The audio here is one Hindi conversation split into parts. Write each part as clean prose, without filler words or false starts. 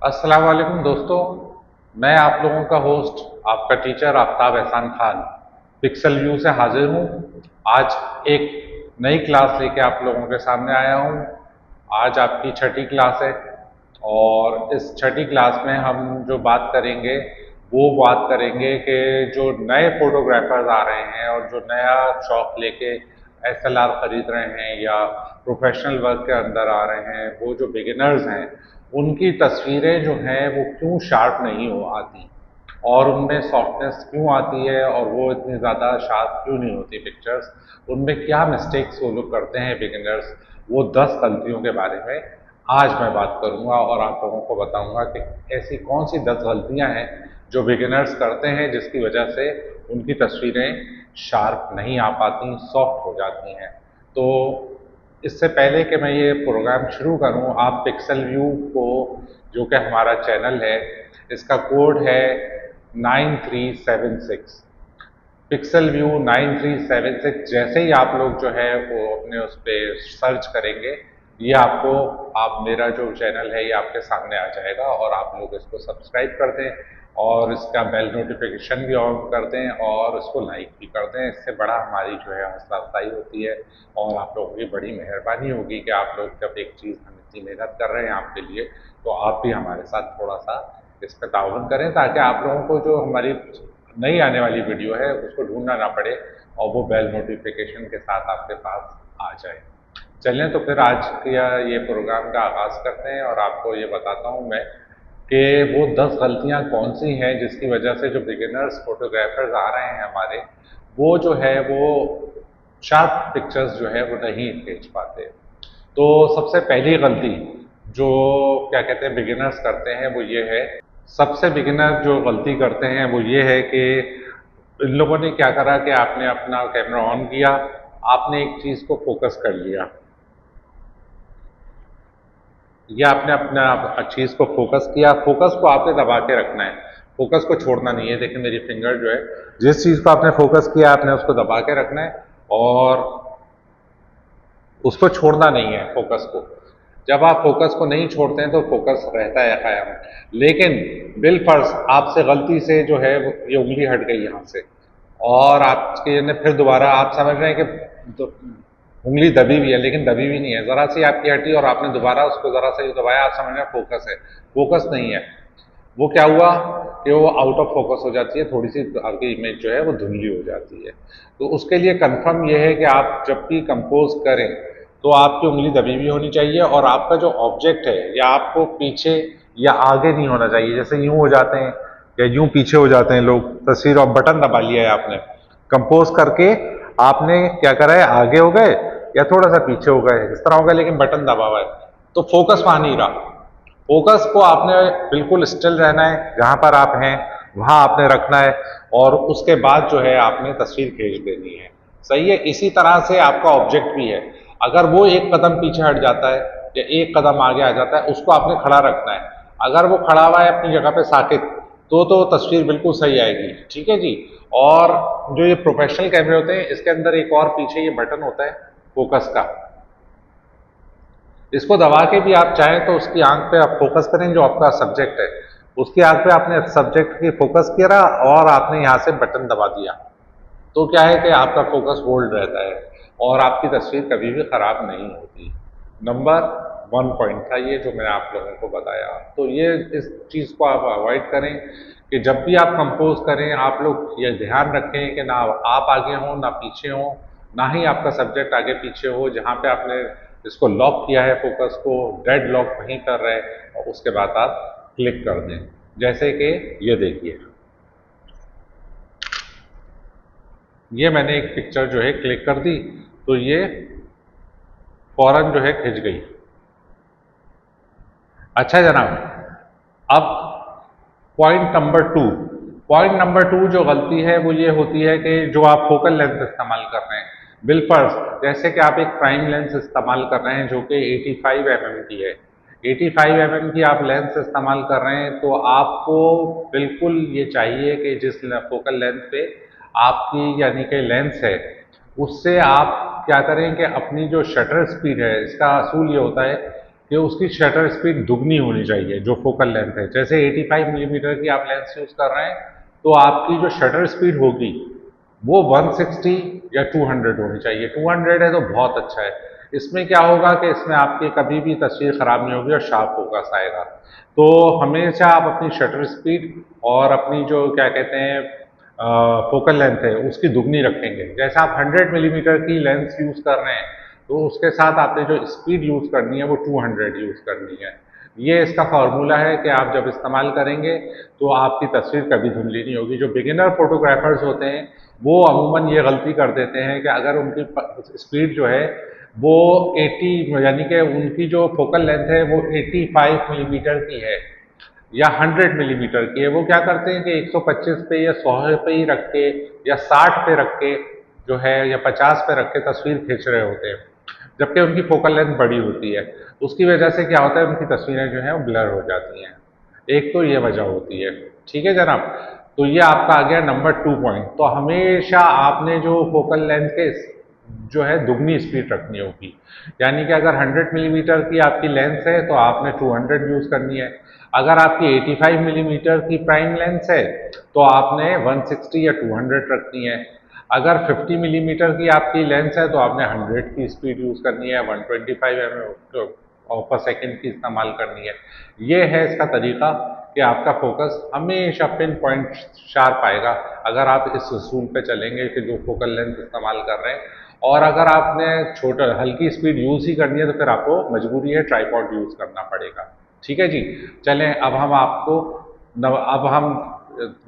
अस्सलाम वालेकुम दोस्तों। मैं आप लोगों का होस्ट, आपका टीचर आफ्ताब एहसान खान, पिक्सल व्यू से हाजिर हूँ। आज एक नई क्लास लेके आप लोगों के सामने आया हूँ। आज आपकी छठी क्लास है और इस छठी क्लास में हम जो बात करेंगे वो बात करेंगे कि जो नए फोटोग्राफर्स आ रहे हैं और जो नया शौक लेके एसएलआर खरीद रहे हैं या प्रोफेशनल वर्क के अंदर आ रहे हैं, वो जो बिगिनर्स हैं उनकी तस्वीरें जो हैं वो क्यों शार्प नहीं हो आती और उनमें सॉफ्टनेस क्यों आती है और वो इतनी ज़्यादा शार्प क्यों नहीं होती पिक्चर्स, उनमें क्या मिस्टेक्स वो लोग करते हैं बिगिनर्स, वो 10 गलतियों के बारे में आज मैं बात करूंगा और आप लोगों को बताऊंगा कि ऐसी कौन सी 10 गलतियां हैं जो बिगिनर्स करते हैं जिसकी वजह से उनकी तस्वीरें शार्प नहीं आ पाती, सॉफ्ट हो जाती हैं। तो इससे पहले कि मैं ये प्रोग्राम शुरू करूं, आप पिक्सल व्यू को, जो कि हमारा चैनल है, इसका कोड है 9376। पिक्सल व्यू 9376 जैसे ही आप लोग जो है वो अपने उस पर सर्च करेंगे, ये आपको, आप मेरा जो चैनल है ये आपके सामने आ जाएगा और आप लोग इसको सब्सक्राइब कर दें और इसका बेल नोटिफिकेशन भी ऑन कर दें और इसको लाइक भी कर दें। इससे बड़ा हमारी जो है हौसला अफजाई होती है और आप लोगों की बड़ी मेहरबानी होगी कि आप लोग जब एक चीज़ हम इतनी मेहनत कर रहे हैं आपके लिए, तो आप भी हमारे साथ थोड़ा सा इस पर ताउन करें ताकि आप लोगों को जो हमारी नई आने वाली वीडियो है उसको ढूंढना ना पड़े और वो बेल नोटिफिकेशन के साथ आपके पास आ जाए। चलें तो फिर आज का ये प्रोग्राम का आगाज़ करते हैं और आपको ये बताता हूँ मैं कि वो 10 गलतियाँ कौन सी हैं जिसकी वजह से जो बिगिनर्स फोटोग्राफर्स आ रहे हैं हमारे, वो जो है वो शार्प पिक्चर्स जो है वो नहीं खींच पाते। तो सबसे पहली गलती जो क्या कहते हैं बिगिनर्स करते हैं वो ये है, सबसे बिगिनर जो गलती करते हैं वो ये है कि इन लोगों ने क्या करा कि आपने अपना कैमरा ऑन किया, आपने एक चीज़ को फोकस कर लिया, या आपने अपना चीज़ को फोकस किया। फोकस को आपने दबा के रखना है, फोकस को छोड़ना नहीं है। देखिए मेरी फिंगर जो है, जिस चीज़ को आपने फोकस किया आपने उसको दबा के रखना है और उसको छोड़ना नहीं है फोकस को। जब आप फोकस को नहीं छोड़ते हैं तो फोकस रहता है कायम। लेकिन बिलफर्ज आपसे गलती से जो है ये उंगली हट गई यहाँ से और आपके ने फिर दोबारा आप समझ रहे हैं कि तो उंगली दबी हुई है, लेकिन दबी हुई नहीं है, ज़रा सी आपकी हटी और आपने दोबारा उसको ज़रा सा दबाया, आप समझ रहे हैं फोकस है। फोकस नहीं है। वो क्या हुआ कि वो आउट ऑफ फोकस हो जाती है, थोड़ी सी आपकी इमेज जो है वो धुंधली हो जाती है। तो उसके लिए कंफर्म ये है कि आप जब भी कंपोज करें तो आपकी उंगली दबी हुई होनी चाहिए और आपका जो ऑब्जेक्ट है या आपको पीछे या आगे नहीं होना चाहिए। जैसे यूं हो जाते हैं या यूं पीछे हो जाते हैं लोग, तस्वीर और बटन दबा लिया है आपने कंपोज करके, आपने क्या करा है, आगे हो गए या थोड़ा सा पीछे हो गए, इस तरह हो गया, लेकिन बटन दबा हुआ है तो फोकस वहां नहीं रहा। फोकस को आपने बिल्कुल स्टिल रहना है, जहां पर आप हैं वहां आपने रखना है और उसके बाद जो है आपने तस्वीर खींच देनी है। सही है। इसी तरह से आपका ऑब्जेक्ट भी है, अगर वो एक कदम पीछे हट जाता है या एक कदम आगे आ जाता है उसको आपने खड़ा रखना है। अगर वो खड़ा हुआ है अपनी जगह पे साकित, तो तस्वीर बिल्कुल सही आएगी। ठीक है जी। और जो ये प्रोफेशनल कैमरे होते हैं इसके अंदर एक और पीछे ये बटन होता है फोकस का, इसको दबा के भी आप चाहें तो उसकी आंख पे आप फोकस करें, जो आपका सब्जेक्ट है उसकी आंख पे आपने सब्जेक्ट की फोकस किया और आपने यहाँ से बटन दबा दिया, तो क्या है कि आपका फोकस होल्ड रहता है और आपकी तस्वीर कभी भी खराब नहीं होती। नंबर 1 पॉइंट था ये जो मैंने आप लोगों को बताया। तो ये इस चीज़ को आप अवॉइड करें कि जब भी आप कंपोज करें आप लोग ये ध्यान रखें कि ना आप आगे हों ना पीछे हों, ना ही आपका सब्जेक्ट आगे पीछे हो। जहाँ पे आपने इसको लॉक किया है फोकस को, डेड लॉक वहीं कर रहे हैं और उसके बाद आप क्लिक कर दें। जैसे कि ये देखिए, ये मैंने एक पिक्चर जो है क्लिक कर दी तो ये फौरन जो है खिंच गई। अच्छा जनाब, अब पॉइंट नंबर 2 जो गलती है वो ये होती है कि जो आप फोकल लेंथ इस्तेमाल कर रहे हैं, बिलफर्ज जैसे कि आप एक प्राइम लेंस इस्तेमाल कर रहे हैं जो कि 85 mm की है, 85 mm की आप लेंस इस्तेमाल कर रहे हैं, तो आपको बिल्कुल ये चाहिए कि जिस फोकल लेंथ पे आपकी यानी कि लेंस है उससे आप क्या करें कि अपनी जो शटर स्पीड है, इसका असूल ये होता है कि उसकी शटर स्पीड दुगनी होनी चाहिए जो फोकल लेंथ है। जैसे 85 मिलीमीटर की आप लेंस यूज़ कर रहे हैं तो आपकी जो शटर स्पीड होगी वो 160 या 200 होनी चाहिए। 200 है तो बहुत अच्छा है। इसमें क्या होगा कि इसमें आपकी कभी भी तस्वीर खराब नहीं होगी और शार्प फोकस आएगा। तो हमेशा आप अपनी शटर स्पीड और अपनी जो क्या कहते हैं फोकल लेंथ है उसकी दुगनी रखेंगे। जैसे आप 100 मिलीमीटर की लेंस यूज़ कर रहे हैं तो उसके साथ आपने जो स्पीड यूज़ करनी है वो 200 यूज़ करनी है। ये इसका फार्मूला है कि आप जब इस्तेमाल करेंगे तो आपकी तस्वीर कभी धुंधली नहीं होगी। जो बिगिनर फोटोग्राफर्स होते हैं वो अमूमन ये गलती कर देते हैं कि अगर उनकी स्पीड जो है वो 80 यानी कि उनकी जो फोकल लेंथ है वो 85 मिलीमीटर की है या 100 मिलीमीटर की है, वो क्या करते हैं कि 125 पे या 100 पे ही रख के या 60 पे रख के जो है या 50 पे रख के तस्वीर खींच रहे होते हैं, जबकि उनकी फोकल लेंथ बड़ी होती है। उसकी वजह से क्या होता है उनकी तस्वीरें जो हैं वो ब्लर हो जाती हैं। एक तो ये वजह होती है। ठीक है जनाब, तो ये आपका आ गया नंबर 2 पॉइंट। तो हमेशा आपने जो फोकल लेंथ के जो है दुगनी स्पीड रखनी होगी। यानी कि अगर 100 मिलीमीटर की आपकी लेंस है तो आपने 200 यूज़ करनी है। अगर आपकी 85 मिलीमीटर की प्राइम लेंस है तो आपने 160 या 200 रखनी है। अगर 50 मिलीमीटर की आपकी लेंस है तो आपने 100 की स्पीड यूज़ करनी है, 125 पर सेकेंड की इस्तेमाल करनी है। ये है इसका तरीका कि आपका फोकस हमेशा पिन पॉइंट शार्प आएगा अगर आप इस उसूल पे चलेंगे कि जो फोकल लेंथ इस्तेमाल कर रहे हैं। और अगर आपने छोटा हल्की स्पीड यूज़ ही करनी है तो फिर आपको मजबूरी है ट्राइपॉड यूज़ करना पड़ेगा। ठीक है जी। चलें अब हम आपको अब हम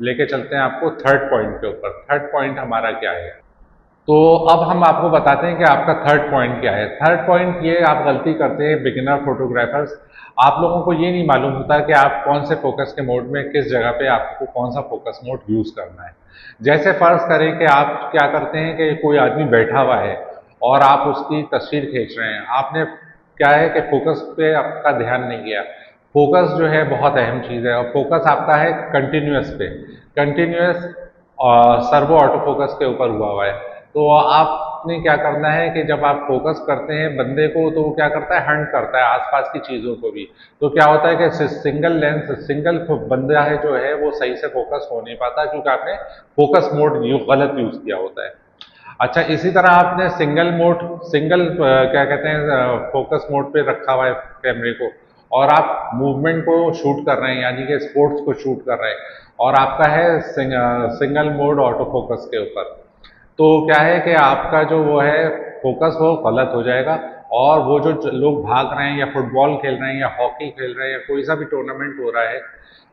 लेके चलते हैं आपको थर्ड पॉइंट के ऊपर। थर्ड पॉइंट हमारा क्या है, तो अब हम आपको बताते हैं कि आपका थर्ड पॉइंट क्या है। थर्ड पॉइंट ये आप गलती करते हैं बिगिनर फोटोग्राफर्स, आप लोगों को ये नहीं मालूम होता कि आप कौन से फोकस के मोड में किस जगह पे आपको कौन सा फोकस मोड यूज़ करना है। जैसे फर्ज करें कि आप क्या करते हैं कि कोई आदमी बैठा हुआ है और आप उसकी तस्वीर खींच रहे हैं। आपने क्या है कि फोकस पे आपका ध्यान नहीं गया। फोकस जो है बहुत अहम चीज़ है और फोकस आपका है कंटिन्यूअस पे, कंटिन्यूअस सर्वो ऑटो फोकस के ऊपर हुआ है। तो आपने क्या करना है कि जब आप फोकस करते हैं बंदे को तो वो क्या करता है हंट करता है आसपास की चीज़ों को भी। तो क्या होता है कि सिंगल लेंस सिंगल बंदा है जो है वो सही से फोकस हो नहीं पाता क्योंकि आपने फोकस मोड गलत यूज़ किया होता है। अच्छा, इसी तरह आपने सिंगल क्या कहते हैं फोकस मोड पे रखा हुआ है कैमरे को और आप मूवमेंट को शूट कर रहे हैं यानी कि स्पोर्ट्स को शूट कर रहे हैं और आपका है सिंगल मोड ऑटो फोकस के ऊपर। तो क्या है कि आपका जो वो है फोकस वो गलत हो जाएगा और वो जो लोग भाग रहे हैं या फुटबॉल खेल रहे हैं या हॉकी खेल रहे हैं या कोई सा भी टूर्नामेंट हो रहा है,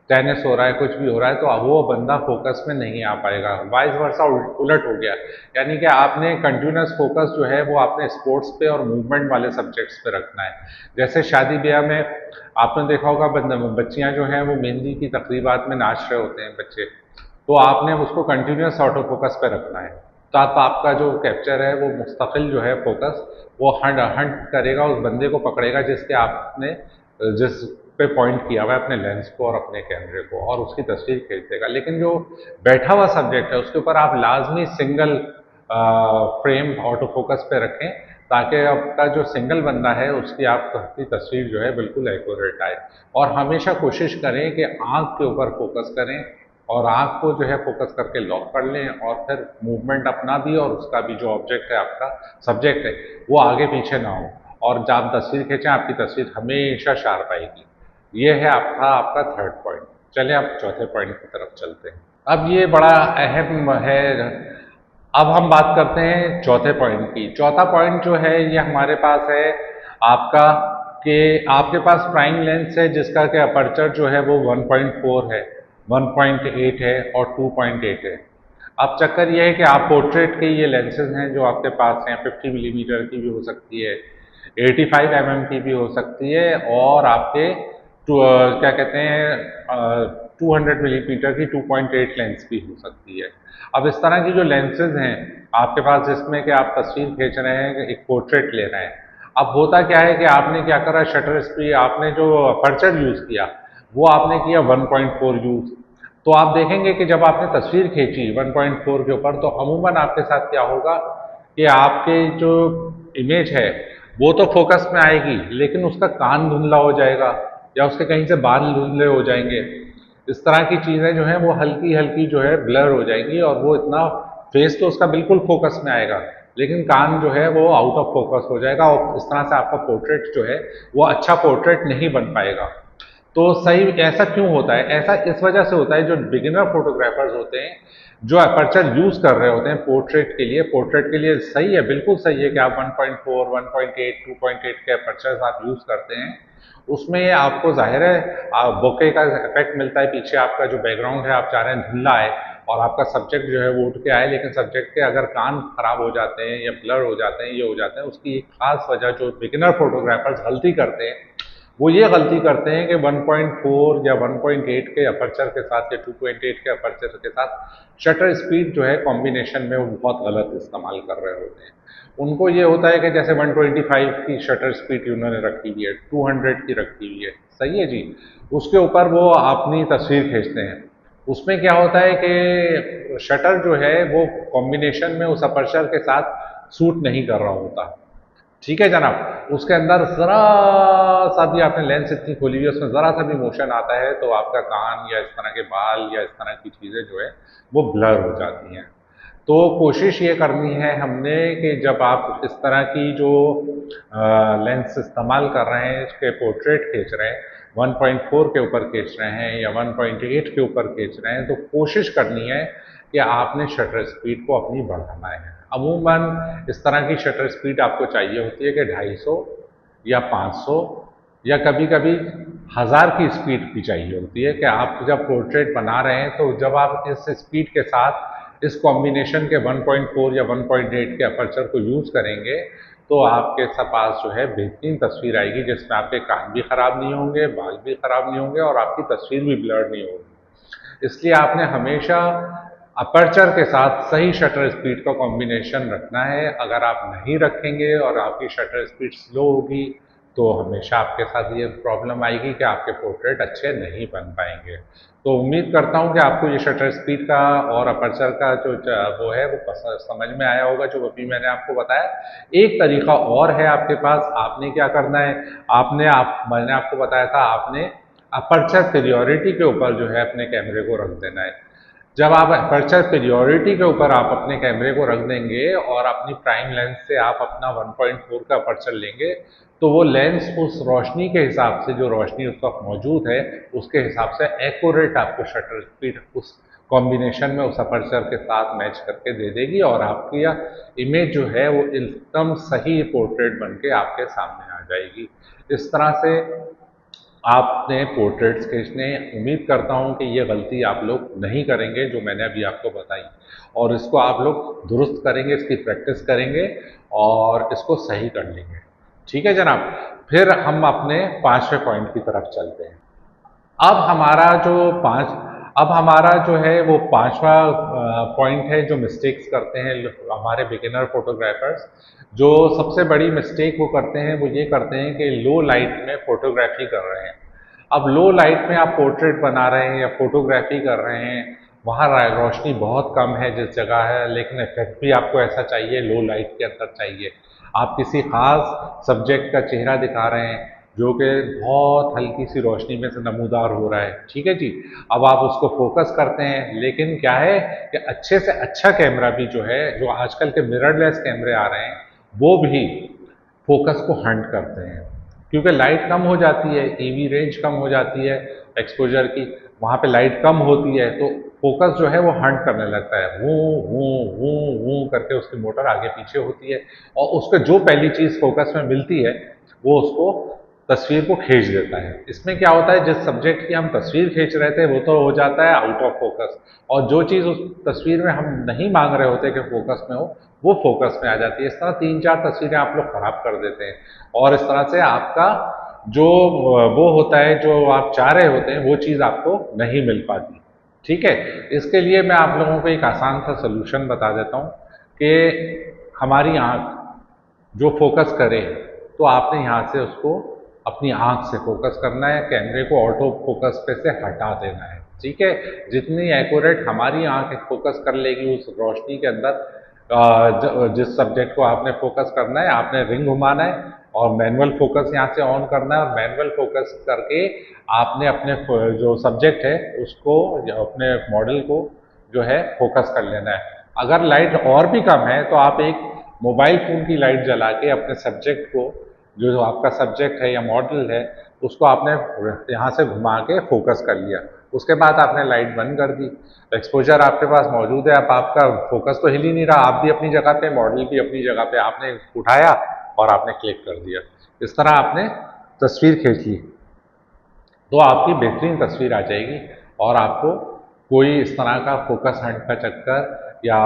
टेनिस हो रहा है, कुछ भी हो रहा है, तो वो बंदा फोकस में नहीं आ पाएगा। वाइस वर्सा उलट हो गया। यानी कि आपने कंटिन्यूस फोकस जो है वो आपने स्पोर्ट्स पे और मूवमेंट वाले सब्जेक्ट्स पे रखना है। जैसे शादी ब्याह में आपने देखा होगा बच्चियां जो हैं वो मेहंदी की तकरीबात में नाच रहे होते हैं बच्चे, तो आपने उसको कंटिन्यूस ऑटो फोकस पे रखना है ताकि आपका जो कैप्चर है वो मुस्तकिल जो है फोकस वो हंट करेगा, उस बंदे को पकड़ेगा जिसके आपने जिस पे पॉइंट किया हुआ है अपने लेंस को और अपने कैमरे को और उसकी तस्वीर खींच देगा। लेकिन जो बैठा हुआ सब्जेक्ट है उसके ऊपर आप लाजमी सिंगल फ्रेम ऑटो फोकस पे रखें ताकि आपका जो सिंगल बंदा है उसकी आपकी तस्वीर जो है बिल्कुल एक्यूरेट आए। और हमेशा कोशिश करें कि आँख के ऊपर फोकस करें और आँख को जो है फोकस करके लॉक कर लें और फिर मूवमेंट अपना भी और उसका भी जो ऑब्जेक्ट है आपका सब्जेक्ट है वो आगे पीछे ना हो और जब आप तस्वीर खींचें आपकी तस्वीर हमेशा शार्प आएगी। ये है आपका थर्ड पॉइंट। चलिए आप चौथे पॉइंट की तरफ चलते हैं। अब ये बड़ा अहम है। अब हम बात करते हैं चौथे पॉइंट की। चौथा पॉइंट जो है ये हमारे पास है आपका कि आपके पास प्राइम लेंस है जिसका कि अपर्चर जो है वो 1.4 है, 1.8 है और 2.8 है। अब चक्कर ये है कि आप पोर्ट्रेट के ये लेंसेज हैं जो आपके पास हैं, 50 मिलीमीटर की भी हो सकती है, 85 की भी हो सकती है और आपके क्या कहते हैं 200 मिलीमीटर की 2.8 लेंस भी हो सकती है। अब इस तरह की जो लेंसेज हैं आपके पास जिसमें कि आप तस्वीर खींच रहे हैं, एक पोर्ट्रेट ले रहे हैं, अब होता क्या है कि आपने क्या करा, शटर स्पीड आपने जो अपर्चर यूज़ किया वो आपने किया 1.4 यूज़। तो आप देखेंगे कि जब आपने तस्वीर खींची 1.4 के ऊपर तो अमूमन आपके साथ क्या होगा कि आपके जो इमेज है वो तो फोकस में आएगी, लेकिन उसका कान धुंधला हो जाएगा या उसके कहीं से बाल धुंधले हो जाएंगे। इस तरह की चीज़ें जो हैं वो हल्की हल्की जो है ब्लर हो जाएंगी, और वो इतना फेस तो उसका बिल्कुल फोकस में आएगा, लेकिन कान जो है वो आउट ऑफ फोकस हो जाएगा, और इस तरह से आपका पोर्ट्रेट जो है वो अच्छा पोर्ट्रेट नहीं बन पाएगा। तो सही ऐसा क्यों होता है? ऐसा इस वजह से होता है, जो बिगिनर फोटोग्राफर्स होते हैं, जो अपर्चर यूज कर रहे होते हैं पोर्ट्रेट के लिए सही है, बिल्कुल सही है कि आप 1.4, 1.8, 2.8 के अपर्चर्स आप यूज करते हैं। उसमें आपको जाहिर है बोके का इफेक्ट मिलता है, पीछे आपका जो बैकग्राउंड है आप चाह रहे हैं धुंधला है, और आपका सब्जेक्ट जो है वो उठ के आए, लेकिन सब्जेक्ट के अगर कान खराब हो जाते हैं या ब्लर हो जाते हैं, ये हो जाते हैं, उसकी एक खास वजह जो बिगिनर फोटोग्राफर्स गलती करते हैं, वो ये गलती करते हैं कि 1.4 या 1.8 के अपर्चर के साथ या 2.8 के अपर्चर के साथ शटर स्पीड जो है कॉम्बिनेशन में वो बहुत गलत इस्तेमाल कर रहे होते हैं। उनको ये होता है कि जैसे 125 की शटर स्पीड उन्होंने रखी हुई है, 200 की रखी हुई है, सही है जी, उसके ऊपर वो अपनी तस्वीर खींचते हैं। उसमें क्या होता है कि शटर जो है वो कॉम्बिनेशन में उस अपर्चर के साथ सूट नहीं कर रहा होता। ठीक है जनाब, उसके अंदर जरा सा भी आपने लेंस इतनी खोली हुई है, उसमें जरा सा भी मोशन आता है तो आपका कान या इस तरह के बाल या इस तरह की चीज़ें जो है वो ब्लर हो जाती हैं। तो कोशिश ये करनी है हमने कि जब आप इस तरह की जो लेंस इस्तेमाल कर रहे हैं, इसके पोर्ट्रेट खींच रहे हैं, 1.4 के ऊपर खींच रहे हैं या 1.8 के ऊपर खींच रहे हैं, तो कोशिश करनी है कि आपने शटर स्पीड को अपनी बढ़ाना है। अमूमन इस तरह की शटर स्पीड आपको चाहिए होती है कि 250 या 500 या कभी कभी 1000 की स्पीड भी चाहिए होती है, कि आप जब पोर्ट्रेट बना रहे हैं तो जब आप इस स्पीड के साथ इस कॉम्बिनेशन के 1.4 या 1.8 के अपर्चर को यूज़ करेंगे, तो आपके पास जो है बेहतरीन तस्वीर आएगी, जिसमें आपके कान भी ख़राब नहीं होंगे, बाल भी ख़राब नहीं होंगे और आपकी तस्वीर भी ब्लर नहीं होगी। इसलिए आपने हमेशा अपर्चर के साथ सही शटर स्पीड का कॉम्बिनेशन रखना है। अगर आप नहीं रखेंगे और आपकी शटर स्पीड स्लो होगी, तो हमेशा आपके साथ ये प्रॉब्लम आएगी कि आपके पोर्ट्रेट अच्छे नहीं बन पाएंगे। तो उम्मीद करता हूँ कि आपको ये शटर स्पीड का और अपर्चर का जो वो है वो समझ में आया होगा, जो अभी मैंने आपको बताया। एक तरीका और है आपके पास, आपने क्या करना है, मैंने आपको बताया था, आपने अपर्चर प्रियोरिटी के ऊपर जो है अपने कैमरे को रख देना है। जब आप अपर्चर प्रियोरिटी के ऊपर आप अपने कैमरे को रख देंगे और अपनी प्राइम लेंस से आप अपना 1.4 का अपर्चर लेंगे, तो वो लेंस उस रोशनी के हिसाब से, जो रोशनी उस वक्त मौजूद है, उसके हिसाब से एक्यूरेट आपको शटर स्पीड उस कॉम्बिनेशन में उस अपर्चर के साथ मैच करके दे देगी, और आपकी इमेज जो है वो एकदम सही पोर्ट्रेट बन के आपके सामने आ जाएगी। इस तरह से आपने पोर्ट्रेट्स खींचने, उम्मीद करता हूं कि ये गलती आप लोग नहीं करेंगे जो मैंने अभी आपको बताई, और इसको आप लोग दुरुस्त करेंगे, इसकी प्रैक्टिस करेंगे और इसको सही कर लेंगे। ठीक है जनाब, फिर हम अपने 5वें पॉइंट की तरफ चलते हैं। अब हमारा जो पांच अब हमारा जो है वो 5वां पॉइंट है, जो मिस्टेक्स करते हैं हमारे बिगिनर फोटोग्राफर्स। जो सबसे बड़ी मिस्टेक वो करते हैं, वो ये करते हैं कि लो लाइट में फोटोग्राफी कर रहे हैं। अब लो लाइट में आप पोर्ट्रेट बना रहे हैं या फोटोग्राफी कर रहे हैं, वहाँ रोशनी बहुत कम है जिस जगह है, लेकिन इफेक्ट भी आपको ऐसा चाहिए, लो लाइट के अंदर चाहिए। आप किसी खास सब्जेक्ट का चेहरा दिखा रहे हैं जो कि बहुत हल्की सी रोशनी में से नमूदार हो रहा है, ठीक है जी। अब आप उसको फोकस करते हैं, लेकिन क्या है कि अच्छे से अच्छा कैमरा भी जो है, जो आजकल के मिररलेस कैमरे आ रहे हैं, वो भी फोकस को हंट करते हैं, क्योंकि लाइट कम हो जाती है, ईवी रेंज कम हो जाती है एक्सपोजर की, वहाँ पे लाइट कम होती है, तो फोकस जो है वो हंट करने लगता है, वो करके उसकी मोटर आगे पीछे होती है, और उसको जो पहली चीज़ फोकस में मिलती है वो उसको तस्वीर को खींच देता है। इसमें क्या होता है, जिस सब्जेक्ट की हम तस्वीर खींच रहे थे वो तो हो जाता है आउट ऑफ फोकस, और जो चीज़ उस तस्वीर में हम नहीं मांग रहे होते कि फोकस में हो, वो फोकस में आ जाती है। इस तरह 3-4 तस्वीरें आप लोग खराब कर देते हैं, और इस तरह से आपका जो वो होता है, जो आप चाह रहे होते हैं, वो चीज़ आपको नहीं मिल पाती। ठीक है, इसके लिए मैं आप लोगों को एक आसान सा सोल्यूशन बता देता हूँ कि हमारी आँख जो फोकस करे, तो आपने यहाँ से उसको अपनी आँख से फोकस करना है, कैमरे को ऑटो फोकस पे से हटा देना है। ठीक है, जितनी एक्यूरेट हमारी आँख फोकस कर लेगी उस रोशनी के अंदर, जिस सब्जेक्ट को आपने फोकस करना है, आपने रिंग घुमाना है, और मैनुअल फोकस यहाँ से ऑन करना है, और मैनुअल फोकस करके आपने अपने जो सब्जेक्ट है उसको या अपने मॉडल को जो है फोकस कर लेना है। अगर लाइट और भी कम है तो आप एक मोबाइल फ़ोन की लाइट जला के अपने सब्जेक्ट को, जो आपका सब्जेक्ट है या मॉडल है, उसको आपने यहाँ से घुमा के फोकस कर लिया। उसके बाद आपने लाइट बंद कर दी, एक्सपोजर आपके पास मौजूद है। अब आपका फोकस तो हिल ही नहीं रहा, आप भी अपनी जगह पे, मॉडल भी अपनी जगह पे, आपने उठाया और आपने क्लिक कर दिया। इस तरह आपने तस्वीर खींच ली तो आपकी बेहतरीन तस्वीर आ जाएगी, और आपको कोई इस तरह का फोकस हंट का चक्कर या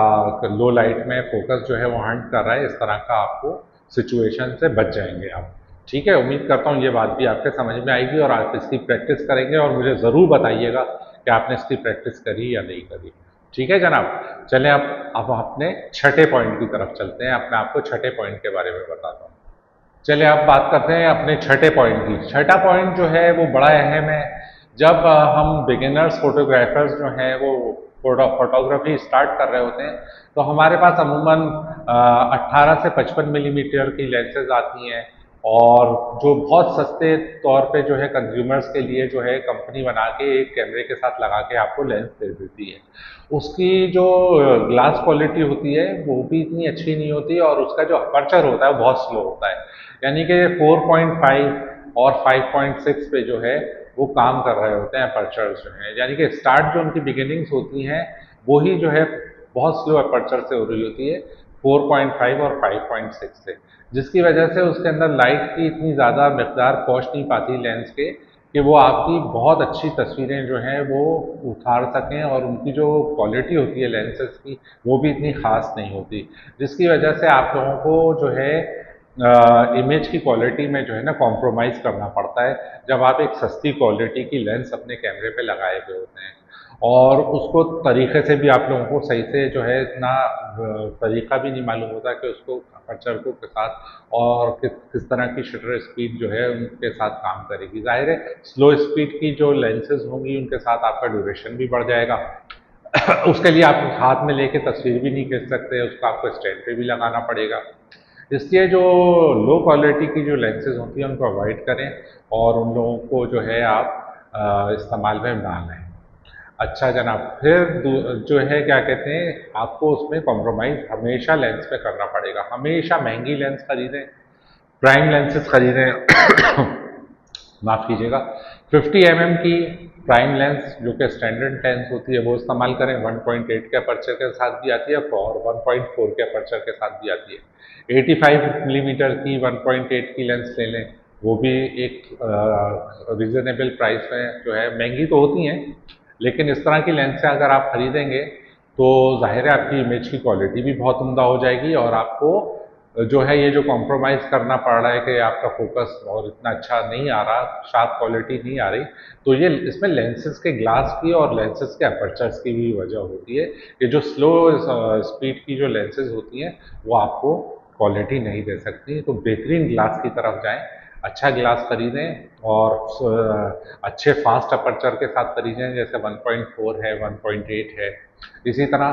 लो लाइट में फोकस जो है वो हंट कर रहा है, इस तरह का आपको सिचुएशन से बच जाएंगे आप। ठीक है, उम्मीद करता हूँ ये बात भी आपके समझ में आएगी और आप इसकी प्रैक्टिस करेंगे, और मुझे ज़रूर बताइएगा कि आपने इसकी प्रैक्टिस करी या नहीं करी। ठीक है जनाब, चलें अब अपने छठे पॉइंट की तरफ चलते हैं। अपने आपको छठे पॉइंट के बारे में बताता हूँ। चलिए अब बात करते हैं अपने छठे पॉइंट की। छठा पॉइंट जो है वो बड़ा अहम है। जब हम बिगिनर्स फोटोग्राफर्स जो हैं वो फोटोग्राफी स्टार्ट कर रहे होते हैं तो हमारे पास अमूमन 18 से 55 मिलीमीटर की लेंसेज आती हैं, और जो बहुत सस्ते तौर पे जो है कंज्यूमर्स के लिए जो है कंपनी बना के एक कैमरे के साथ लगा के आपको लेंस दे देती है। उसकी जो ग्लास क्वालिटी होती है वो भी इतनी अच्छी नहीं होती, और उसका जो अपर्चर होता है बहुत स्लो होता है। यानी कि 4.5 और 5.6 पे जो है वो काम कर रहे होते हैं अपर्चर्स जो हैं, यानी कि स्टार्ट जो उनकी बिगिनिंग्स होती हैं वो ही जो है बहुत स्लो अपर्चर से हो रही होती है, 4.5 और 5.6 से, जिसकी वजह से उसके अंदर लाइट की इतनी ज़्यादा मकदार पहुंच नहीं पाती लेंस के कि वो आपकी बहुत अच्छी तस्वीरें जो हैं वो उतार सकें, और उनकी जो क्वालिटी होती है लेंसेज की वो भी इतनी ख़ास नहीं होती, जिसकी वजह से आप लोगों को जो है इमेज की क्वालिटी में जो है ना कॉम्प्रोमाइज़ करना पड़ता है जब आप एक सस्ती क्वालिटी की लेंस अपने कैमरे पे लगाए हुए होते हैं। और उसको तरीके से भी आप लोगों को सही से जो है इतना तरीका भी नहीं मालूम होता कि उसको अपर्चर को के साथ और किस तरह की शटर स्पीड जो है उनके साथ काम करेगी। जाहिर है स्लो स्पीड की जो लेंसेज होंगी उनके साथ आपका ड्यूरेशन भी बढ़ जाएगा। उसके लिए आप हाथ में लेके तस्वीर भी नहीं खींच सकते, उसको आपको स्टैंड पे भी लगाना पड़ेगा। इसलिए जो लो क्वालिटी की जो लेंसेज होती हैं उनको अवॉइड करें, और उन लोगों को जो है आप इस्तेमाल में ना लें। अच्छा जनाब, फिर जो है क्या कहते हैं, आपको उसमें कॉम्प्रोमाइज़ हमेशा लेंस पे करना पड़ेगा। हमेशा महंगी लेंस खरीदें, प्राइम लेंसेज खरीदें माफ़ कीजिएगा, 50 की प्राइम लेंस जो कि स्टैंडर्ड लेंस होती है वो इस्तेमाल करें। 1.8 के अपर्चर के साथ भी आती है और 1.4 के अपर्चर के साथ भी आती है। 85 मिलीमीटर की 1.8 की लेंस ले लें, वो भी एक रिजनेबल प्राइस में जो है, महंगी तो होती हैं लेकिन इस तरह की लेंसें अगर आप खरीदेंगे तो जाहिर है आपकी इमेज की क्वालिटी भी बहुत उम्दा हो जाएगी, और आपको जो है ये जो कॉम्प्रोमाइज़ करना पड़ रहा है कि आपका फोकस और इतना अच्छा नहीं आ रहा, शार्प क्वालिटी नहीं आ रही, तो ये इसमें लेंसेज के ग्लास की और लेंसेज के अपर्चर्स की भी वजह होती है कि जो स्लो स्पीड की जो लेंसेज होती हैं वो आपको क्वालिटी नहीं दे सकती। तो बेहतरीन ग्लास की तरफ जाएं, अच्छा ग्लास खरीदें और अच्छे फास्ट अपर्चर के साथ खरीदें, जैसे 1.4 है, 1.8 है। इसी तरह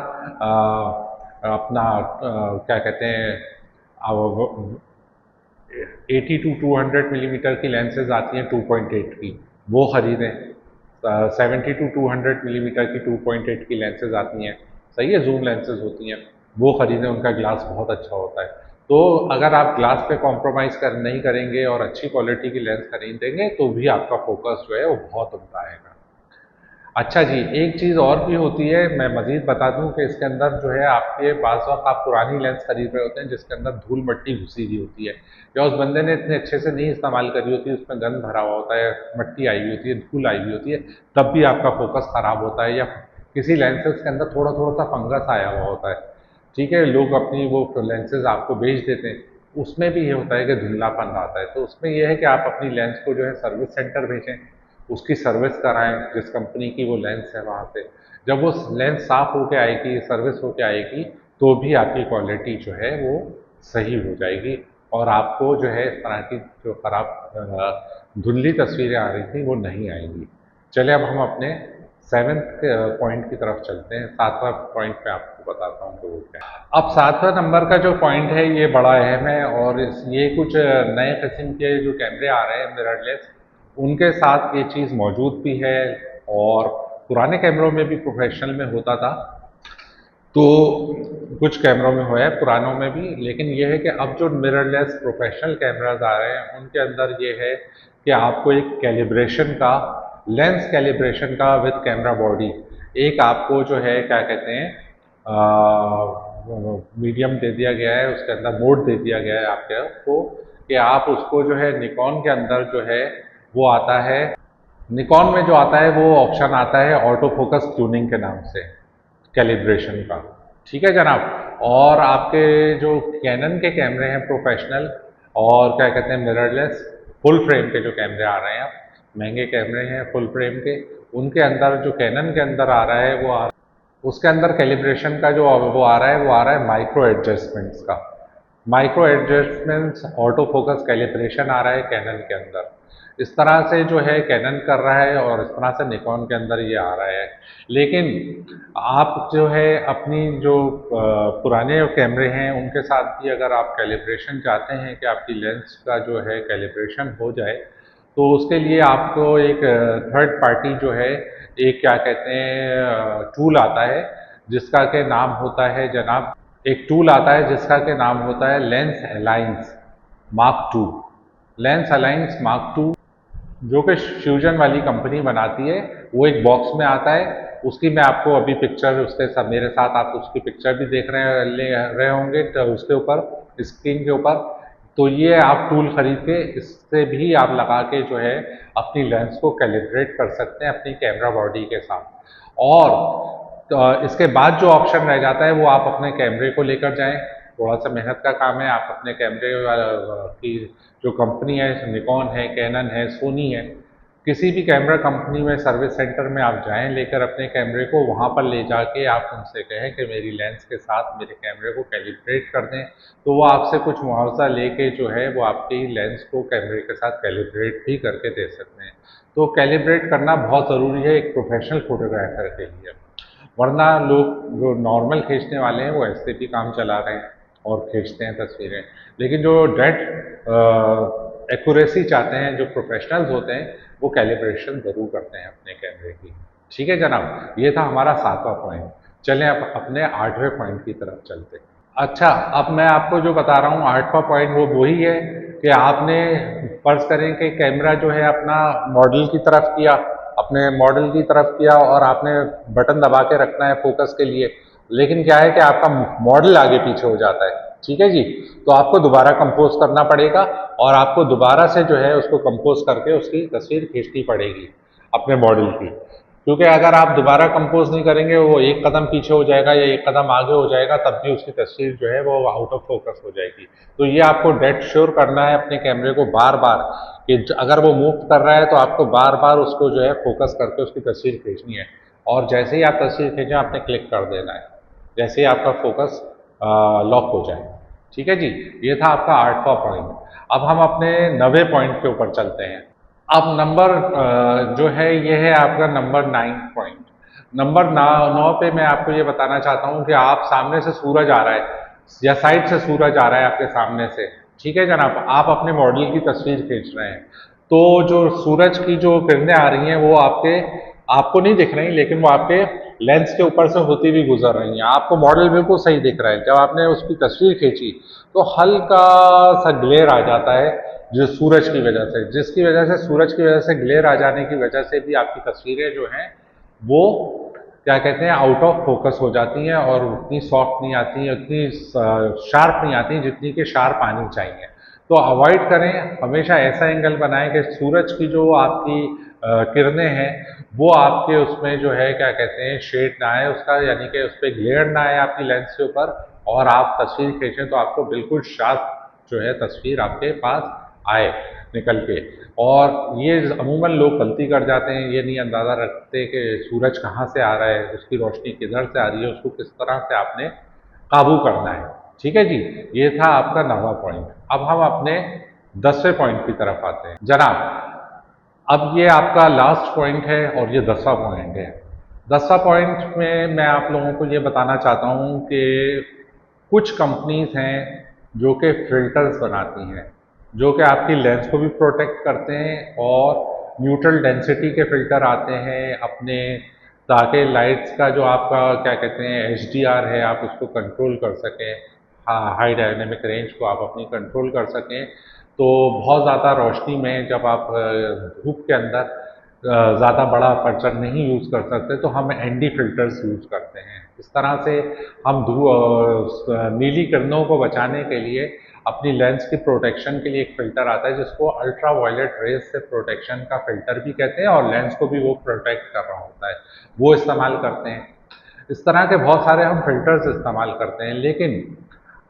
अपना क्या कहते हैं, 80 टू 200 मिलीमीटर की लेंसेज आती हैं 2.8 की, वो खरीदें। 70 टू 200 मिलीमीटर की 2.8 की लेंसेज आती हैं, सही है, जूम लेंसेज होती हैं, वो खरीदें, उनका ग्लास बहुत अच्छा होता है। तो अगर आप ग्लास पे कॉम्प्रोमाइज़ नहीं करेंगे और अच्छी क्वालिटी की लेंस खरीदेंगे तो भी आपका फोकस जो है वो बहुत उम्दा आएगा। अच्छा जी, एक चीज़ और भी होती है, मैं मज़ीद बता दूं कि इसके अंदर जो है आपके पास वक्त आप पुरानी लेंस खरीद रहे होते हैं जिसके अंदर धूल मट्टी घुसी हुई होती है, या उस बंदे ने इतने अच्छे से नहीं इस्तेमाल करी होती है, उसमें गंद भरा हुआ होता है, मट्टी आई हुई होती है, धूल आई हुई होती है, तब भी आपका फोकस ख़राब होता है। या किसी लेंसेज के अंदर थोड़ा थोड़ा सा फंगस आया हुआ होता है, ठीक है, लोग अपनी वो लेंसेज आपको बेच देते हैं, उसमें भी ये होता है कि धुंधलापन आता है। तो उसमें यह है कि आप अपनी लेंस को जो है सर्विस सेंटर भेजें, उसकी सर्विस कराएं जिस कंपनी की वो लेंस है वहाँ से। जब वो लेंस साफ होके आएगी, सर्विस होके आएगी, तो भी आपकी क्वालिटी जो है वो सही हो जाएगी, और आपको जो है इस तरह की जो खराब धुंधली तस्वीरें आ रही थी वो नहीं आएंगी। चलिए अब हम अपने सेवन्थ पॉइंट की तरफ चलते हैं। 7वां पॉइंट मैं आपको बताता हूँ कि वो क्या है। अब 7वां नंबर का जो पॉइंट है ये बड़ा अहम है, और ये कुछ नए किस्म के जो कैमरे आ रहे हैं मिररलेस, उनके साथ ये चीज़ मौजूद भी है, और पुराने कैमरों में भी प्रोफेशनल में होता था, तो कुछ कैमरों में हुआ है, पुरानों में भी। लेकिन ये है कि अब जो मिररलेस प्रोफेशनल कैमराज आ रहे हैं उनके अंदर ये है कि आपको एक कैलिब्रेशन का, लेंस कैलिब्रेशन का विद कैमरा बॉडी, एक आपको जो है क्या कहते हैं मीडियम दे दिया गया है, उसके अंदर मोड दे दिया गया है आपको, कि आप उसको जो है निकॉन के अंदर जो है वो आता है, निकॉन में जो आता है वो ऑप्शन आता है ऑटो फोकस ट्यूनिंग के नाम से, कैलिब्रेशन का। ठीक है जनाब। और आपके जो कैनन के कैमरे हैं प्रोफेशनल, और क्या कहते हैं मिररलेस फुल फ्रेम के जो कैमरे आ रहे हैं, महंगे कैमरे हैं फुल फ्रेम के, उनके अंदर जो कैनन के अंदर आ रहा है उसके अंदर कैलिब्रेशन का जो वो आ रहा है, वो आ रहा है माइक्रो एडजस्टमेंट्स का। Micro adjustments auto focus calibration आ रहा है कैनन के अंदर। इस तरह से जो है कैनन कर रहा है, और इस तरह से निकॉन के अंदर ये आ रहा है। लेकिन आप जो है अपनी जो पुराने कैमरे हैं उनके साथ भी अगर आप कैलिब्रेशन चाहते हैं कि आपकी लेंस का जो है कैलिब्रेशन हो जाए, तो उसके लिए आपको एक थर्ड पार्टी जो है, एक क्या कहते हैं टूल आता है जिसका के नाम होता है जनाब, एक टूल आता है जिसका के नाम होता है lens alliance mark two. Lens alliance mark two जो कि फ्यूजन वाली कंपनी बनाती है, वो एक बॉक्स में आता है। उसकी मैं आपको अभी पिक्चर, उसके साथ मेरे साथ आप उसकी पिक्चर भी देख रहे होंगे तो उसके ऊपर, स्क्रीन के ऊपर। तो ये आप टूल खरीद के इससे भी आप लगा के जो है अपनी लेंस को कैलिब्रेट कर सकते हैं अपनी कैमरा बॉडी के साथ। और तो इसके बाद जो ऑप्शन रह जाता है वो आप अपने कैमरे को लेकर जाएं। थोड़ा सा मेहनत का काम है। आप अपने कैमरे की जो कंपनी है, निकॉन है, कैनन है, सोनी है, किसी भी कैमरा कंपनी में सर्विस सेंटर में आप जाएं, लेकर अपने कैमरे को वहां पर ले जाके आप उनसे कहें कि मेरी लेंस के साथ मेरे कैमरे को कैलिब्रेट कर दें, तो वो आपसे कुछ मुआवजा लेके जो है वो आपकी लेंस को कैमरे के साथ कैलिब्रेट भी करके दे सकते हैं। तो कैलिब्रेट करना बहुत ज़रूरी है एक प्रोफेशनल फोटोग्राफर के लिए, वरना लोग जो नॉर्मल खींचने वाले हैं वो ऐसे भी काम चला रहे हैं और खींचते हैं तस्वीरें। लेकिन जो डेड एक्यूरेसी चाहते हैं, जो प्रोफेशनल्स होते हैं, वो कैलिब्रेशन ज़रूर करते हैं अपने कैमरे की। ठीक है जनाब, ये था हमारा 7वां पॉइंट। चलें अब अपने 8वें पॉइंट की तरफ चलते हैं। अच्छा, अब मैं आपको जो बता रहा हूँ 8वां पॉइंट वो वही है कि आपने फर्ज करें कि कैमरा जो है अपना मॉडल की तरफ किया, अपने मॉडल की तरफ किया, और आपने बटन दबा के रखना है फोकस के लिए। लेकिन क्या है कि आपका मॉडल आगे पीछे हो जाता है। ठीक है जी, तो आपको दोबारा कंपोज करना पड़ेगा, और आपको दोबारा से जो है उसको कंपोज करके उसकी तस्वीर खींचनी पड़ेगी अपने मॉडल की। क्योंकि अगर आप दोबारा कंपोज नहीं करेंगे, वो एक कदम पीछे हो जाएगा या एक कदम आगे हो जाएगा, तब भी उसकी तस्वीर जो है वो आउट ऑफ फोकस हो जाएगी। तो ये आपको डेड श्योर करना है अपने कैमरे को बार बार, कि अगर वो मूव कर रहा है तो आपको बार बार उसको जो है फोकस करके उसकी तस्वीर खींचनी है। और जैसे ही आप तस्वीर खींचें, आपने क्लिक कर देना है, जैसे ही आपका फोकस लॉक हो जाए। ठीक है जी, ये था आपका 8वां पॉइंट। अब हम अपने 9वें पॉइंट के ऊपर चलते हैं। अब नंबर जो है ये है आपका नंबर 9 पॉइंट। नंबर 9 पे मैं आपको ये बताना चाहता हूँ कि आप सामने से सूरज आ रहा है या साइड से सूरज आ रहा है आपके सामने से। ठीक है जनाब, आप अपने मॉडल की तस्वीर खींच रहे हैं, तो जो सूरज की जो किरणें आ रही हैं वो आपको नहीं दिख रही, लेकिन वो आपके लेंस के ऊपर से होती हुई गुजर रही हैं। आपको मॉडल बिल्कुल सही दिख रहा है। जब आपने उसकी तस्वीर खींची तो हल्का सा ग्लेयर आ जाता है जो सूरज की वजह से, जिसकी वजह से सूरज की वजह से ग्लेयर आ जाने की वजह से भी आपकी तस्वीरें जो हैं वो क्या कहते हैं आउट ऑफ फोकस हो जाती हैं, और उतनी सॉफ्ट नहीं आती हैं, उतनी शार्प नहीं आती जितनी कि शार्प आनी चाहिए। तो अवॉइड करें, हमेशा ऐसा एंगल बनाएं कि सूरज की जो आपकी किरणें हैं वो आपके उसमें जो है क्या कहते हैं शेड ना आए उसका, यानी कि उस पर ग्लेयर ना आए आपकी लेंस के ऊपर, और आप तस्वीर खींचें तो आपको बिल्कुल शार्प जो है तस्वीर आपके पास आए निकल के। और ये अमूमन लोग गलती कर जाते हैं, ये नहीं अंदाज़ा रखते कि सूरज कहाँ से आ रहा है, उसकी रोशनी किधर से आ रही है, उसको किस तरह से आपने काबू करना है। ठीक है जी, ये था आपका 9वां पॉइंट। अब हम अपने 10वें पॉइंट की तरफ आते हैं जनाब। अब ये आपका लास्ट पॉइंट है और ये 10वां पॉइंट है। 10वां पॉइंट में मैं आप लोगों को ये बताना चाहता हूँ कि कुछ कंपनीज हैं जो कि फिल्टर्स बनाती हैं, जो कि आपकी लेंस को भी प्रोटेक्ट करते हैं, और न्यूट्रल डेंसिटी के फिल्टर आते हैं अपने, ताकि लाइट्स का जो आपका क्या कहते हैं HDR है, आप उसको कंट्रोल कर सकें, हाई डायनेमिक रेंज को आप अपनी कंट्रोल कर सकें। तो बहुत ज़्यादा रोशनी में जब आप धूप के अंदर ज़्यादा बड़ा अपर्चर नहीं यूज़ कर सकते, तो हम एनडी फिल्टर्स यूज़ करते हैं। इस तरह से हम नीली किरणों को बचाने के लिए अपनी लेंस की प्रोटेक्शन के लिए एक फ़िल्टर आता है जिसको अल्ट्रा वायलेट रेज से प्रोटेक्शन का फ़िल्टर भी कहते हैं, और लेंस को भी वो प्रोटेक्ट कर रहा होता है, वो इस्तेमाल करते हैं। इस तरह के बहुत सारे हम फिल्टर्स इस्तेमाल करते हैं। लेकिन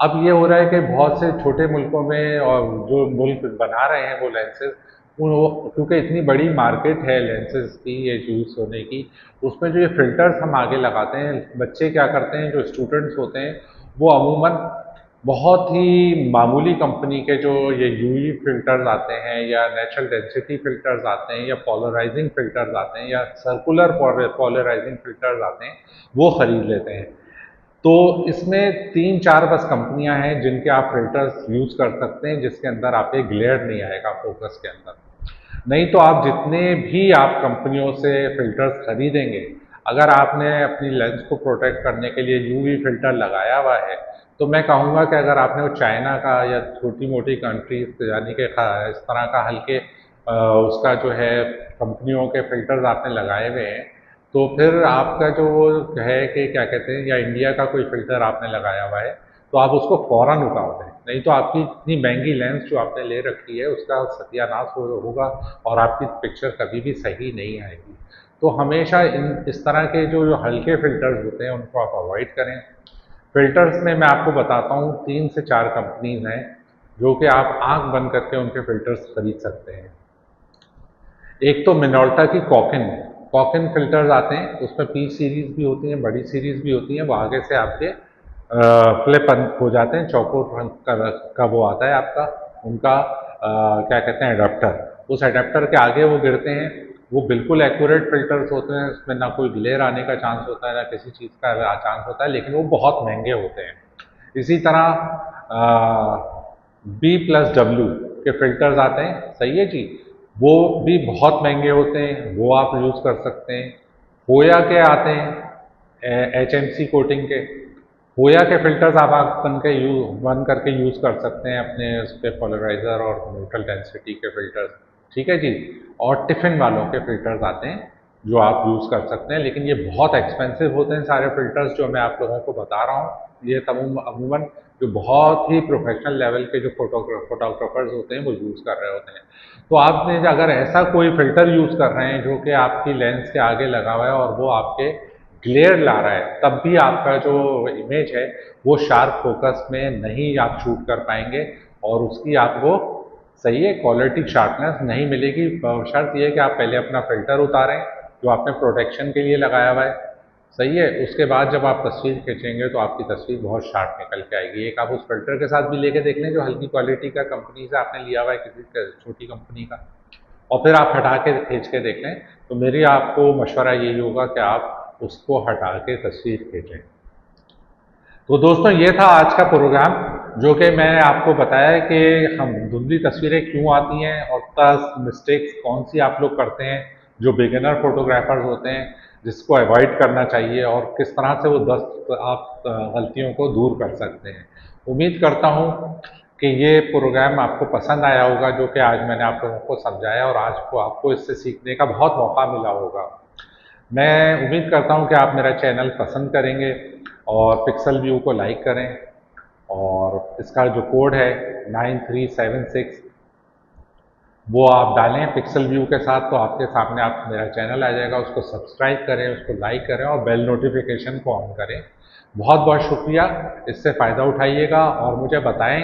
अब ये हो रहा है कि बहुत से छोटे मुल्कों में, और जो मुल्क बना रहे हैं वो लेंसेज, क्योंकि इतनी बड़ी मार्केट है लेंसेज की, ये यूज़ होने की, उसमें जो ये फिल्टर्स हम आगे लगाते हैं, बच्चे क्या करते हैं, जो स्टूडेंट्स होते हैं वो अमूमन बहुत ही मामूली कंपनी के जो ये यूवी फिल्टर्स आते हैं, या नेचुरल डेंसिटी फिल्टर्स आते हैं, या पोलराइजिंग फिल्टर्स आते हैं, या सर्कुलर पोलराइजिंग फिल्टर्स आते हैं, वो ख़रीद लेते हैं। तो इसमें 3-4 बस कंपनियां हैं जिनके आप फिल्टर्स यूज़ कर सकते हैं, जिसके अंदर आप एक ग्लेयर नहीं आएगा फोकस के अंदर। नहीं तो आप जितने भी आप कंपनियों से फिल्टर्स खरीदेंगे, अगर आपने अपनी लेंस को प्रोटेक्ट करने के लिए यूवी फिल्टर लगाया हुआ है, तो मैं कहूँगा कि अगर आपने वो चाइना का या छोटी मोटी कंट्रीज यानी कि इस तरह का हल्के उसका जो है कंपनियों के फिल्टर्स आपने लगाए हुए हैं, तो फिर आपका जो है कि क्या कहते हैं, या इंडिया का कोई फिल्टर आपने लगाया हुआ है, तो आप उसको फ़ौरन उतार दें। नहीं तो आपकी इतनी महंगी लेंस जो आपने ले रखी है उसका सत्यानाश होगा, और आपकी पिक्चर कभी भी सही नहीं आएगी। तो हमेशा इस तरह के जो हल्के फिल्टर्स होते हैं उनको आप अवॉइड करें। फिल्टर्स में मैं आपको बताता हूँ 3 से 4 कंपनीज हैं जो कि आप आंख बंद करके उनके फिल्टर्स खरीद सकते हैं। एक तो मिनोल्टा की कॉकिन फिल्टर्स आते हैं, उसमें पी सीरीज भी होती हैं, बड़ी सीरीज भी होती हैं, वो आगे से आपके फ्लिप हो जाते हैं, चौकोर रंग का वो आता है आपका, उनका क्या कहते हैं एडाप्टर, उस एडाप्टर के आगे वो गिरते हैं। वो बिल्कुल एक्यूरेट फिल्टर्स होते हैं, उसमें ना कोई ग्लेयर आने का चांस होता है, ना किसी चीज़ का चांस होता है, लेकिन वो बहुत महंगे होते हैं। इसी तरह B+W के फिल्टर्स आते हैं, सही है जी, वो भी बहुत महंगे होते हैं, वो आप यूज़ कर सकते हैं। होया के आते हैं HMC कोटिंग के, होया के फिल्टर्स आप आँख बंद करके यूज़ कर सकते हैं अपने उस पर पोलराइजर और न्यूट्रल डेंसिटी के फिल्टर्स, ठीक है जी। और टिफ़िन वालों के फिल्टर्स आते हैं जो आप यूज़ कर सकते हैं, लेकिन ये बहुत एक्सपेंसिव होते हैं सारे फिल्टर्स जो मैं आप लोगों को बता रहा हूँ। ये अमूमन जो बहुत ही प्रोफेशनल लेवल के जो फोटोग्राफर्स होते हैं वो यूज़ कर रहे होते हैं। तो आपने अगर ऐसा कोई फिल्टर यूज़ कर रहे हैं जो कि आपकी लेंस के आगे लगा हुआ है और वो आपके ग्लेयर ला रहा है, तब भी आपका जो इमेज है वो शार्प फोकस में नहीं आप शूट कर पाएंगे, और उसकी आपको सही है क्वालिटी शार्पनेस नहीं मिलेगी। शर्त यह है कि आप पहले अपना फिल्टर उतारें जो आपने प्रोटेक्शन के लिए लगाया हुआ है, सही है। उसके बाद जब आप तस्वीर खींचेंगे तो आपकी तस्वीर बहुत शार्प निकल के आएगी। एक आप उस फिल्टर के साथ भी लेके देख लें जो हल्की क्वालिटी का कंपनी से आपने लिया हुआ है, किसी छोटी कंपनी का, और फिर आप हटा के खींच के देख लें। तो मेरी आपको मशवरा यही होगा कि आप उसको हटा के तस्वीर खींचें। तो दोस्तों ये था आज का प्रोग्राम, जो कि मैंने आपको बताया कि हम धुंधली तस्वीरें क्यों आती हैं और 10 मिस्टेक्स कौन सी आप लोग करते हैं जो बिगिनर फोटोग्राफर्स होते हैं, जिसको अवॉइड करना चाहिए, और किस तरह से वो 10 आप गलतियों को दूर कर सकते हैं। उम्मीद करता हूँ कि ये प्रोग्राम आपको पसंद आया होगा, जो कि आज मैंने आप लोगों को समझाया, और आज को आपको इससे सीखने का बहुत मौका मिला होगा। मैं उम्मीद करता हूं कि आप मेरा चैनल पसंद करेंगे और पिक्सल व्यू को लाइक करें, और इसका जो कोड है 9376 वो आप डालें पिक्सल व्यू के साथ, तो आपके सामने आप मेरा चैनल आ जाएगा। उसको सब्सक्राइब करें, उसको लाइक करें और बेल नोटिफिकेशन को ऑन करें। बहुत बहुत शुक्रिया, इससे फ़ायदा उठाइएगा और मुझे बताएं,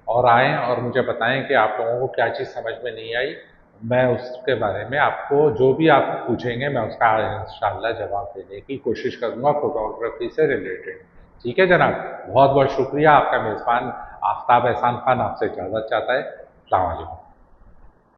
और आएँ और मुझे बताएं कि आप लोगों को क्या चीज़ समझ में नहीं आई। मैं उसके बारे में आपको जो भी आप पूछेंगे मैं उसका इंशाल्लाह जवाब देने की कोशिश करूँगा, फोटोग्राफी से रिलेटेड। ठीक है जनाब, बहुत बहुत शुक्रिया। आपका मेज़बान आफ्ताब एहसान खान आपसे इजाज़त चाहता है। अस्सलाम वालेकुम।